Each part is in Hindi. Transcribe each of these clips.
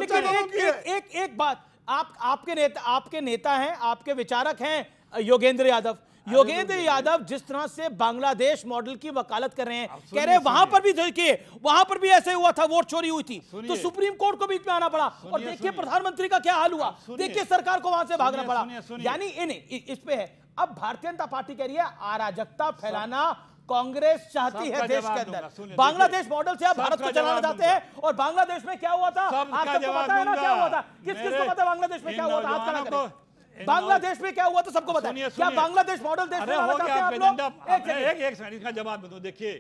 लेकिन एक बात, आपके नेता हैं, आपके विचारक हैं योगेंद्र यादव। योगेंद्र यादव जिस तरह से बांग्लादेश मॉडल की वकालत कर रहे हैं, कह रहे हैं वहां पर भी देखिए, वहां पर भी ऐसे हुआ था, वोट चोरी हुई थी, तो सुप्रीम कोर्ट को बीच में आना पड़ा, और देखिए प्रधानमंत्री का क्या हाल हुआ, देखिए सरकार को वहां से भागना पड़ा। यानी इस पे है। अब भारतीय जनता पार्टी कह रही है अराजकता फैलाना कांग्रेस चाहती है देश के अंदर। बांग्लादेश मॉडल से आप भारत को चलाना चाहते हैं, और बांग्लादेश में क्या हुआ था आप सबको पता है ना, क्या हुआ था, किस किस को पता है बांग्लादेश में क्या हुआ था, हाथ खड़ा करें। बांग्लादेश में क्या हुआ तो सबको पता है। क्या बांग्लादेश मॉडल देश में लाना चाहते हैं आप लोग? एक सेकंड इसका जवाब दो। देखिए,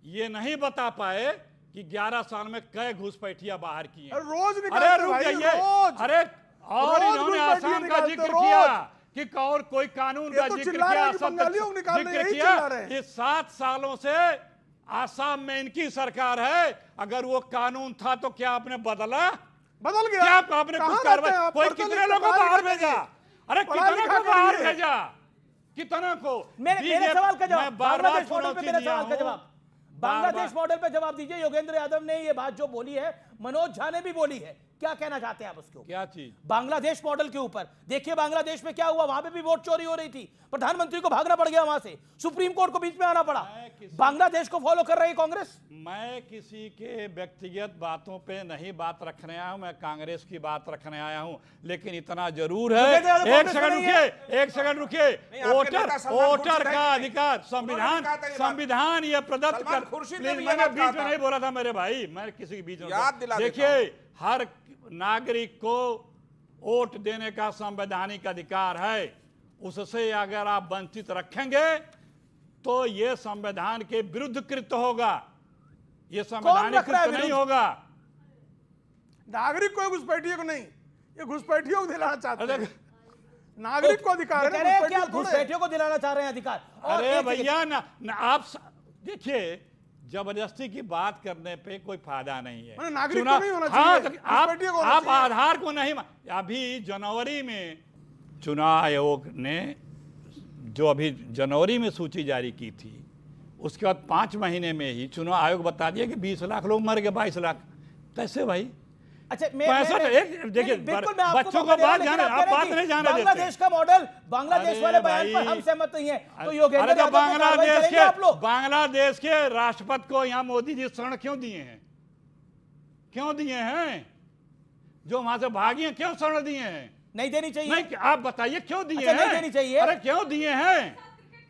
ये नहीं बता पाए कि 11 साल में कई घुसपैठिया बाहर की हैं। रोज अरे रुक जाइए, अरे और इन्होंने आसाम का जिक्र किया कि और कोई कानून का जिक्र किया। इस 7 सालों से आसाम में इनकी सरकार है, अगर वो कानून था तो क्या आपने बदल गया? क्या आपने कुछ कार्रवाई? कोई कितने लोगों को बाहर भेजा? अरे कितने को बाहर भेजा? कितने को? मेरे सवाल का जवाब, बांग्लादेश मॉडल पे मेरे सवाल का जवाब, बांग्लादेश मॉडल पे जवाब दीजिए। योगेंद्र यादव ने ये बात जो बोली है, मनोज झा ने भी बोली है, क्या कहना चाहते हैं आप उसके ऊपर? क्या चीज? बांग्लादेश मॉडल के ऊपर। देखिए बांग्लादेश में क्या हुआ, वहां पे भी वोट चोरी हो रही थी, प्रधानमंत्री को भागना पड़ गया, वहां से सुप्रीम कोर्ट को बीच में आना पड़ा। बांग्लादेश को फॉलो कर रही कांग्रेस। मैं किसी के व्यक्तिगत बातों पे नहीं बात रखने आया हूं, मैं कांग्रेस की बात रखने आया हूं, लेकिन इतना जरूर है। एक सेकंड रुकिए। वोटर का अधिकार, संविधान ये प्रदत्त कर। मैंने बीच में नहीं बोला था मेरे भाई, मैं किसी के बीच में। देखिए, हर नागरिक को वोट देने का संवैधानिक अधिकार है, उससे अगर आप वंचित रखेंगे तो यह संविधान के विरुद्ध कृत्य होगा, यह संवैधानिक कृत्य नहीं होगा। नागरिक को घुसपैठियों को नहीं, ये घुसपैठियों को दिलाना चाहते हैं। नागरिक को अधिकार है, क्या घुसपैठियों को दिलाना चाह रहे हैं अधिकार? अरे भैया ना आप देखिए, जबरदस्ती की बात करने पे कोई फायदा नहीं है। नागरिक को नहीं होना चाहिए। आप आधार को नहीं। अभी जनवरी में चुनाव आयोग ने जो अभी जनवरी में सूची जारी की थी, उसके बाद 5 महीने में ही चुनाव आयोग बता दिया कि 20 लाख लोग मर गए, 22 लाख। कैसे भाई? अच्छा, देखिए बच्चों को बात जाने, आप बात नहीं जाने देते। बांग्लादेश का मॉडल, बांग्लादेश वाले बयान पर हम सहमत नहीं है, तो योगेंद्र यादव बांग्लादेश के राष्ट्रपति को यहाँ मोदी जी शरण क्यों दिए हैं? क्यों दिए हैं? जो वहां से भागी हैं, क्यों शरण दिए हैं? नहीं देनी चाहिए। नहीं, आप बताइए क्यों दिए हैं? नहीं देनी चाहिए। अरे क्यों दिए हैं?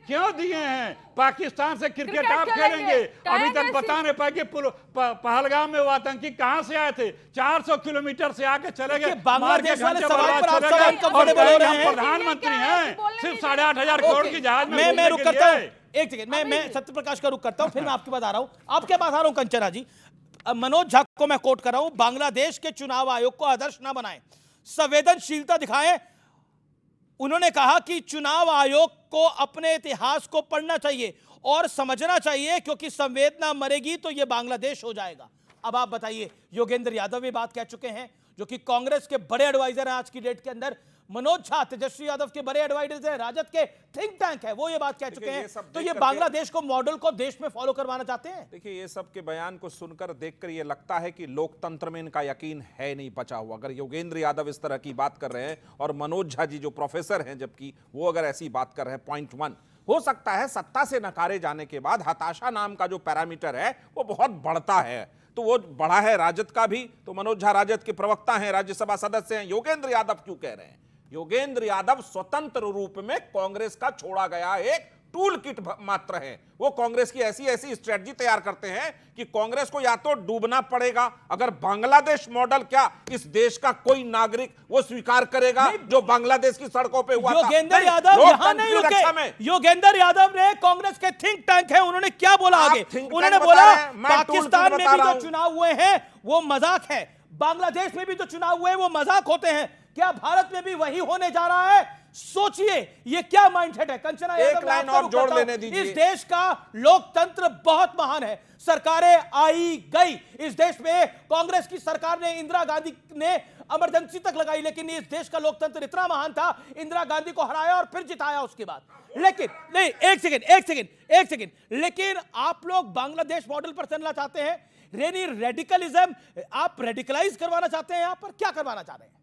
क्यों दिए हैं? पाकिस्तान से क्रिकेट आप खेलेंगे, अभी तक बता नहीं पाए कि पहलगाम में वो आतंकी कहां से आए थे। 400 किलोमीटर से आके चले गए। बांग्लादेश वाले सवाल पर आप सवाल कंफर्टेबल हो रहे हैं। प्रधानमंत्री हैं, सिर्फ 8,500 करोड़ की जहाज में मैं रुक करता हूं। एक सेकंड, मैं सत्यप्रकाश का रुक करता हूं, फिर मैं आपके पास आ रहा हूं। आपके पास आ रहा हूं कंचना जी। मनोज झा को मैं कोट कर रहा हूं, बांग्लादेश के चुनाव आयोग को आदर्श ना बनाएं, संवेदनशीलता दिखाएं। उन्होंने कहा कि चुनाव आयोग को अपने इतिहास को पढ़ना चाहिए और समझना चाहिए, क्योंकि संवेदना मरेगी तो यह बांग्लादेश हो जाएगा। अब आप बताइए, योगेंद्र यादव ये बात कह चुके हैं, जो कि कांग्रेस के बड़े एडवाइजर हैं आज की डेट के अंदर। मनोज झा तेजस्वी यादव के बड़े एडवाइजर हैं, राजद के थिंक टैंक है, वो ये बात कह चुके हैं। तो ये बांग्लादेश को मॉडल को देश में फॉलो करवाना चाहते हैं। देखिए, ये सब के बयान को सुनकर देखकर ये लगता है कि लोकतंत्र में इनका यकीन है नहीं बचा हुआ। अगर योगेंद्र यादव इस तरह की बात कर रहे हैं और मनोज झा जी जो प्रोफेसर हैं, जबकि वो अगर ऐसी बात कर रहे हैं, पॉइंट 1 हो सकता है सत्ता से नकारे जाने के बाद हताशा नाम का जो पैरामीटर है वो बहुत बढ़ता है, तो वो बढ़ा है राजद का भी। तो मनोज झा राजद के प्रवक्ता हैं, राज्यसभा सदस्य हैं। योगेंद्र यादव क्यों कह रहे हैं? योगेंद्र यादव स्वतंत्र रूप में कांग्रेस का छोड़ा गया एक टूल किट मात्र है। वो कांग्रेस की ऐसी स्ट्रेटजी तैयार करते हैं कि कांग्रेस को या तो डूबना पड़ेगा, अगर बांग्लादेश मॉडल क्या इस देश का कोई नागरिक वो स्वीकार करेगा जो बांग्लादेश की सड़कों पे हुआ था। योगेंद्र यादव यहां नहीं रुके। योगेंद्र यादव ने कांग्रेस के थिंक टैंक है, उन्होंने क्या बोला आगे? उन्होंने बोला पाकिस्तान में भी जो चुनाव हुए हैं वो मजाक है, बांग्लादेश में भी जो चुनाव हुए हैं वो मजाक होते हैं, क्या भारत में भी वही होने जा रहा है? सोचिए ये क्या माइंडसेट है। कंचना एक लाइन और जोड़ लेने दीजिए। इस देश का लोकतंत्र बहुत महान है, सरकारें आई गई। इस देश में कांग्रेस की सरकार ने, इंदिरा गांधी ने इमरजेंसी तक लगाई, लेकिन इस देश का लोकतंत्र इतना महान था, इंदिरा गांधी को हराया और फिर जिताया उसके बाद। लेकिन नहीं, एक सेकंड, लेकिन आप लोग बांग्लादेश मॉडल पर चलना चाहते हैं। रेनी रेडिकलिज्म, आप रेडिकलाइज करवाना चाहते हैं, यहाँ पर क्या करवाना चाह रहे हैं?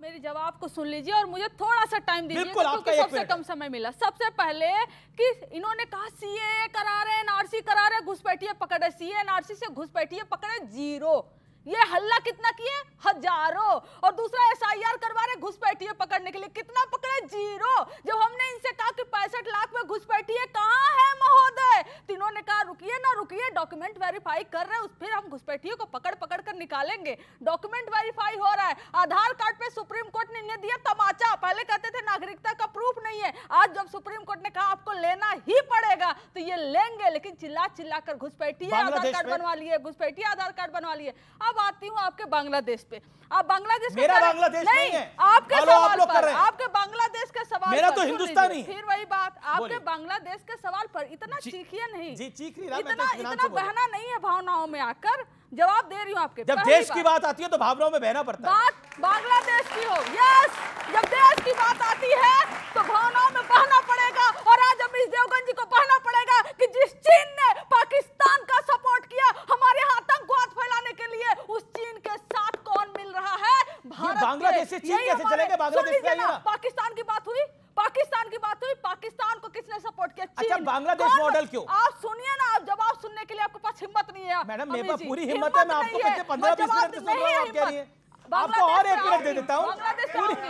मेरी जवाब को सुन लीजिए और मुझे थोड़ा सा टाइम दीजिए बिल्कुल, आपका क्योंकि एक सबसे मिनट। कम समय मिला। सबसे पहले कि इन्होंने कहा सीएए करा रहे हैं, एनआरसी करा रहे हैं, घुसपैठिए पकड़े, सीएए एनआरसी से घुसपैठिए पकड़े 0। ये हल्ला कितना किए? हजारों। और दूसरा एसआईआर करवा रहे घुसपैठिए पकड़ने के लिए, कितना पकड़े? 0। जब हमने इनसे कहा कि 65 लाख में घुसपैठिए कहां है महोदय, तो इन्होंने कहा रुकिए ना रुकिए, डॉक्यूमेंट वेरीफाई कर रहे हैं, फिर हम घुसपैठियों को पकड़ पकड़ कर निकालेंगे। डॉक्यूमेंट वेरीफाई हो रहा है। आधार कार्ड पे सुप्रीम कोर्ट ने इन्हें दिया तमाचा। पहले कहते थे नागरिकता का प्रूफ नहीं है, आज जब सुप्रीम कोर्ट ने कहा आपको लेना ही पड़ेगा तो ये लेंगे। लेकिन चिल्ला चिल्ला कर घुसपैठिए आधार कार्ड बनवा लिए, घुसपैठिए आधार कार्ड बनवा लिए। अब आती हूँ आपके बांग्लादेश पे। आप बांग्लादेश मेरा बांग्लादेश नहीं है, आपके हेलो, आप सवाल लोग कर पर, रहे हैं। आपके बांग्लादेश के सवाल मेरा पर तो सुन हिंदुस्तानी लीजिए। है। फिर वही बात, आपके बोलिए। बांग्लादेश के सवाल पर इतना चीखिए नहीं जी, चीख नहीं रहा, मैं तो इतना इत्मीनान इतना से बोल रहा हूं। बहना नहीं है भावनाओं में आकर। जवाब दे रही हूँ आपके। जब पहली देश की बात आती है तो भावनाओं में बहना पड़ता है। बात बांग्लादेश की हो, यस, जब देश की बात आती है तो भावनाओं में बहना पड़ेगा। और आज अमीश देवगन जी को बहना पड़ेगा कि जिस चीन ने पाकिस्तान का सपोर्ट किया हमारे यहाँ आतंकवाद फैलाने के लिए, उस चीन के साथ कौन मिल रहा है? भारत। बांग्लादेश से चीन यही कैसे हमारे- चलेंगे? बांग्लादेश सुन लीजिए पे आइए ना, ना। पाकिस्तान की बात हुई, पाकिस्तान की बात हुई, पाकिस्तान को किसने सपोर्ट किया? अच्छा, चीन। बांग्लादेश कौन- मॉडल क्यों? आप सुनिए ना, आप जवाब सुनने के लिए आपके पास हिम्मत नहीं है। मैडम, मेरे अमीश पास जी, पूरी हिम्मत है, मैं आपको नहीं है। पिछले 15-20 जवाब मिनट से सुन रहा हूं, नहीं है आप कह रही हैं। हिम्मत। आपको और एक बांग्लादेश मिनट दे पे देता हूं। बांग्लादेश पे पूरी-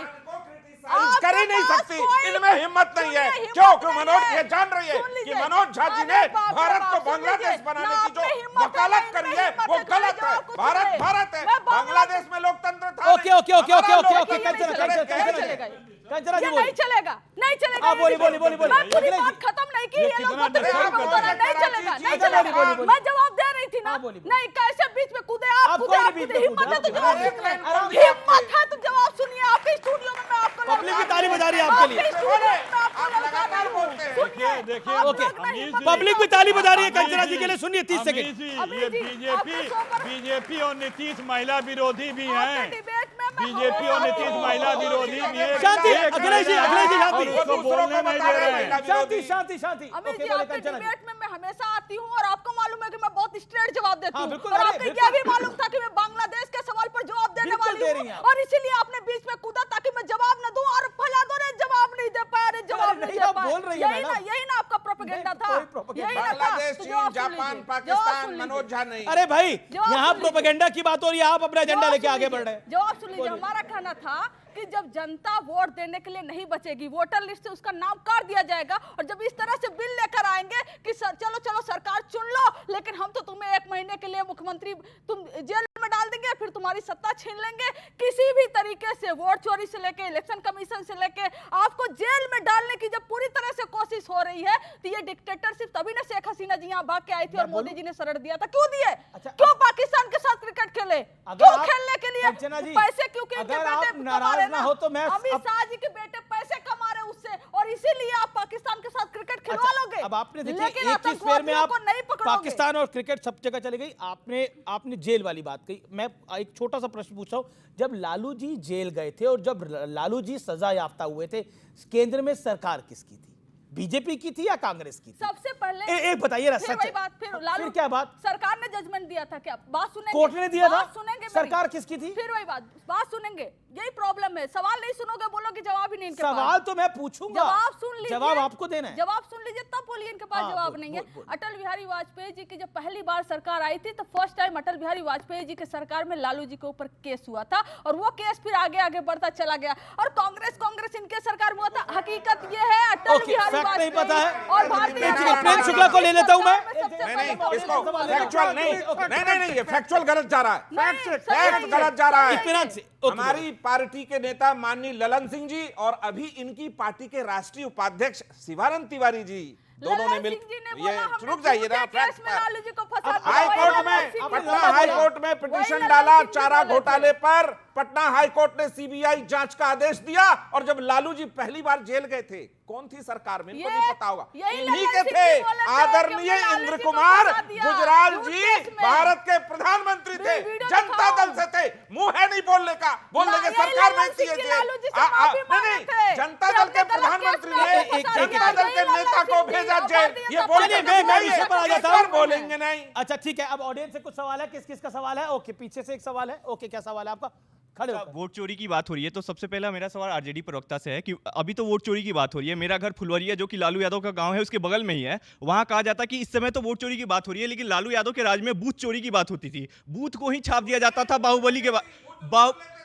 आऊंगी। कर ही नहीं आपके पास सकती, कोई- इनमें हिम्मत नहीं है। सुनिए, क्यों? हिम्मत क्यों नहीं मनोज है। ये जान रही है सुन कि लीजिए। मनोज झा जी ने अरे बाप रे भारत बाप, को सुन बांग्लादेश लीजिए। बनाने ना की आप में जो हिम्मत है, वकालत ना करी इनमें है हिम्मत वो है, गलत है। जवाब कुछ भारत नहीं। भारत है, मैं बांग्लादेश में लोकतंत्र था ओके नहीं। ओके ओके ओके हमारा ओके ओके लोकतंत्र कंचना नहीं कंचना चलेगा, कंचना नहीं चलेगा। कंचना जी ये बोलिए। नहीं चलेगा, नहीं चलेगा। हाँ, बोलिए, बोलिए, बोलिए, बोलिए। मैं पूरी अंग्रेजी। बात खत्म नहीं की, ये ये लोग कितना बदतमीजी डिफरेंट करते करते हैं। हैं। नहीं चलेगा, नहीं अच्छा, चलेगा। बोलिए, बोलिए, बोलिए। मैं जवाब दे रही थी ना। हाँ, बोलिए, बोलिए। नहीं, कैसे बीच में कूदे आप आप? कोई नहीं कूदे, बीच आपकी में हिम्मत है तो कूदे, जवाब आप एक लाइन सुनिए। बोल दिया। हिम्मत है तो जवाब सुनिए। आपके स्टूडियो में मैं आपको पब्लिक भी ताली बजा रही है आपके लिए। आपके स्टूडियो में मैं आपको आप लगातार बोलते हैं। सुनिए, देखिए, आप ओके। लोग में हिम्मत नहीं पब्लिक भी है। ताली बजा रही है अमीश कंचना जी के लिए। सुनिए 30 अमीश सेकंड। जी, अमीश ये जी, बीजेपी आपके शो पर- बीजेपी और नीतीश महिला विरोधी भी आपके हैं। डिबेट में मैं बीजेपी और नीतीश महिला विरोधी भी हैं। शांति, एक अखिलेश जी, महिला अखिलेश जी, है शांति। और उसको बोलने नहीं दे रहे हैं। शांति शांति शांति। अमित ओके, जी, बोले आपके कंचना जी। डिबेट में मैं हमेशा आती हूँ और आपको मालूम है कि मैं बहुत स्ट्रेट जवाब देती हाँ, हूँ। बिल्कुल, और अरे, आपको बिल्कुल। यह भी मालूम था कि मैं बांग्लादेश के सवाल पर जवाब देने बिल्कुल वाली दे रही हैं हूँ आप। और इसीलिए आपने बीच में कूदा ताकि मैं जवाब न दूं और फला दो रे जवाब नहीं दे पाया, रे जवाब अरे नहीं नहीं, दे आप पाया। बोल रही हैं, यही ना, मैडम। यही ना आपका प्रोपेगेंडा नहीं, था। कोई propaganda यही ना था। बांग्लादेश, तो चीन, जवाब सुन जापान, लीजिए। पाकिस्तान, जवाब सुन मनोज लीजिए। झा नहीं। अरे भाई, जवाब यहाँ सुन लीजिए। प्रोपेगेंडा की बात हो रही है, आप अपना एजेंडा जवाब लेके सुन आगे लीजिए। बढ़ रहे हैं। जवाब सुन लीजिए। हमारा कहना था कि जब जनता वोट देने के लिए नहीं बचेगी, वोटर लिस्ट से उसका नाम काट दिया जाएगा और जब इस तरह से बिल लेकर आएंगे कि चलो चलो सरकार चुन लो, लेकिन हम तो तुम्हें 1 महीने के लिए मुख्यमंत्री तुम जेल में डाल देंगे, फिर तुम्हारी सत्ता छीन लेंगे। किसी भी तरीके से वोट चोरी से लेके इलेक्शन कमीशन से लेके आपको जेल में डालने की जब पूरी तरह से कोशिश हो रही है तो ये डिक्टेटरशिप तभी ना शेख हसीना जी यहाँ भाग के आई थी और मोदी जी ने शरण दिया था। क्यों दिए? अच्छा, क्यों पाकिस्तान के साथ क्रिकेट खेले? अगर क्यों आप- खेलने के लिए? कंचना जी, पैसे क्योंकि इनके अगर आप बेटे कमा नाराज रहे ना हो तो मैं अमित अब- शाह जी के बेटे पैसे कमा रहे उससे और इसीलिए आप पाकिस्तान के साथ क्रिकेट खिलवा लोगे। अब आपने देखिए लेकिन एक ही स्क्वायर में आतंकवादियों आप को नहीं पकड़ोगे। पाकिस्तान और क्रिकेट सब जगह चली गई। आपने जेल वाली बात कही। मैं एक छोटा सा प्रश्न पूछ रहा हूं, जब लालू जी जेल गए थे और जब लालू जी सजा याफ्ता हुए थे, केंद्र में सरकार किसकी थी? बीजेपी की थी या कांग्रेस की थी? सबसे पहले एक बताइए ना, फिर सच वही है। बात, फिर लालू फिर क्या बात? सरकार ने जजमेंट दिया था क्या? बात सुनेंगे? कोर्ट ने दिया था? बात सुनेंगे मेरी? सरकार किसकी थी? फिर वही बात सुनेंगे। यही प्रॉब्लम है, सवाल नहीं सुनोगे, बोलोगे जवाब ही नहीं इनके पास। सवाल तो मैं पूछूंगा, जवाब सुन लीजिए। जवाब आपको देना है। जवाब सुन लीजिए तब बोलिए इनके पास हाँ, जवाब बोल, नहीं है। बोल, बोल। अटल बिहारी वाजपेयी जी की जब पहली बार सरकार आई थी तो फर्स्ट टाइम अटल बिहारी वाजपेयी जी के सरकार में लालू जी के ऊपर केस हुआ था और वो केस फिर आगे आगे बढ़ता चला गया और कांग्रेस इनके सरकार में हुआ था। हकीकत ये है अटल ओके, बिहारी फैक्ट नहीं पता है। वाजपेयी और भारतीय एक जनता प्रेम पार्टी शुक्ला को ले लेता हूं मैं। सरकार में सबसे नहीं पहले नहीं, इसको सवाल फैक्चुअल नहीं, ये फैक्चुअल गलत जा रहा है। नहीं, फैक्ट गलत जा रहा है। इत्मीनान से, ओके, हमारी पार्टी के नेता माननीय ललन सिंह जी और अभी इनकी पार्टी के राष्ट्रीय उपाध्यक्ष शिवानंद तिवारी जी दोनों ने ललन मिल सिंह जी ने ये बोला हमने रुक जाइए ना, झूठे केस में लालू जी को फंसा अब दिया। हाई वही कोर्ट ललन में सिंह जी पटना बोला। हाई कोर्ट में वही पिटीशन ललन डाला सिंह जी चारा बोले थे। घोटाले पर। पटना हाई कोर्ट ने सीबीआई जांच का आदेश दिया और जब लालू जी पहली बार जेल गए थे, कौन थी सरकार में? इनको ये- नहीं पता होगा। यही इन्हीं ललन के सिंह थे जी बोले थे आदरणीय कि हमने लालू इंद्र जी को कुमार फंसा दिया। गुजराल झूठ जी, केस में। भारत के प्रधानमंत्री थे, वीडियो जनता दिखाओ। दल से थे। मुंह है नहीं बोलने का, बोलने के यही सरकार ललन भेजती सिंह है जी जेल। लालू जी से माफी मांगे नहीं, थे जनता कि दल के हमने गलत प्रधानमंत्री केस में ने आपको फंसा जनता दिया। दल के यही नेता ललन को सिंह जी। भेजा जाट जेल, ये चलिए, मैं विषय पर आ जाता हूं। बोलेंगे नहीं। अच्छा ठीक है, अब ऑडियंस से कुछ सवाल है, किस किस का सवाल है? ओके, पीछे से एक सवाल है। ओके, क्या सवाल है आपका? खड़े होकर। वोट चोरी की बात हो रही है तो सबसे पहला मेरा सवाल आरजेडी प्रवक्ता से है कि अभी तो वोट चोरी की बात हो रही है। मेरा घर फुलवरिया जो कि लालू यादव का गांव है उसके बगल में ही है। वहां कहा जाता कि इस समय तो वोट चोरी की बात हो रही है, लेकिन लालू यादव के राज में बूथ चोरी की बात होती थी। बूथ को ही छाप दिया जाता था बाहुबली के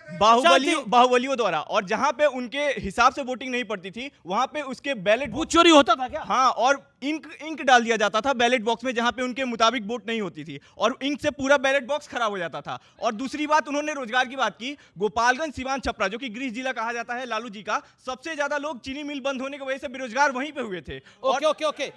बाहुबलियों द्वारा, और जहां पे उनके हिसाब से वोटिंग नहीं पड़ती थी वहां पे उसके बैलेट बूथ चोरी होता था क्या? हाँ, और इंक डाल दिया जाता था बैलेट बॉक्स में जहां पे उनके मुताबिक वोट नहीं होती थी, और इंक से पूरा बैलेट बॉक्स खराब हो जाता था। और दूसरी बात, उन्होंने रोजगार की बात की। गोपालगंज, सिवान, छपरा जो कि गृह जिला कहा जाता है लालू जी का, सबसे ज्यादा लोग चीनी मिल बंद होने की वजह से बेरोजगार वहीं पे हुए थे। ओके ओके ओके,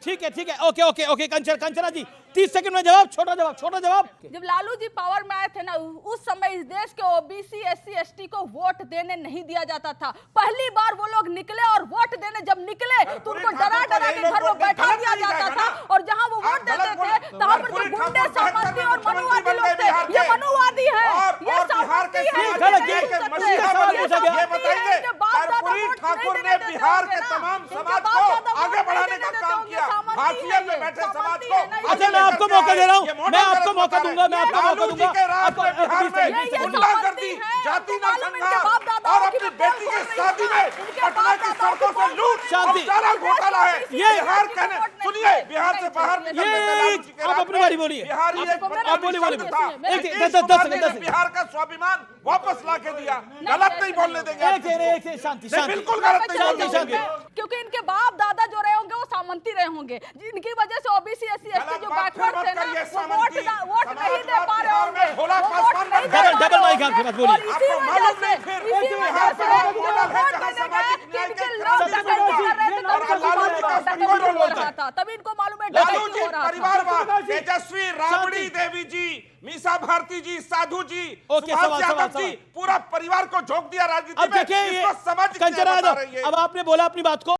ठीक है, ओके ओके ओके, कंचना जी 30 सेकंड में जवाब, छोटा जवाब। जब लालू जी पावर में आए थे ना, उस समय इस देश के ओबीसी एससी एसटी को वोट देने नहीं दिया जाता था। पहली बार वो लोग निकले और वोट देने जब निकले तो उनको डरा के घर में बैठा दिया जाता था, और जहां वो वोट देते थे वहां पर जो गुंडे, सामंती और मनुवादी लोग थे, ये मनुवादी है, ये सामंती है। ठाकुर ने बिहार के तमाम समाज को आगे बढ़ाने का काम किया, हाशिए में बैठे समाज को। अच्छा, मैं आपको मौका दे रहा हूं, मैं आपको मौका दूंगा। गुंडागर्दी, जाति नरसंहार और अपनी बेटी की शादी में पटना की सड़कों से लूट, शांति, सारा घोटाला है। ये बिहार कहने, सुनिए, बिहार से बाहर आप अपनी बारी बोलिए। बिहार बोलिए। 10 बिहार का स्वाभिमान वापस ला के दिया। गलत नहीं बोलने देंगे, शांति, बिल्कुल गलत नहीं बोलने देंगे। क्योंकि इनके बाप दादा जो रहे होंगे वो सामंती रहे होंगे, जिनकी वजह से ओबीसी एससी एसटी जो बैकवर्ड थे ना, वो वोट नहीं दे पा रहे होंगे। डबल माइक आपके पास, बोलिए। इसी वजह से तभी इनको मालूम है लालू जी परिवारवाद, तेजस्वी, राबड़ी देवी जी, मीसा भारती जी, साधु जी, सुभाष यादव जी, पूरा परिवार को झोंक दिया राजनीति में। अब देखिए, इसको समझ कंचना यादव, अब आपने बोला अपनी बात को।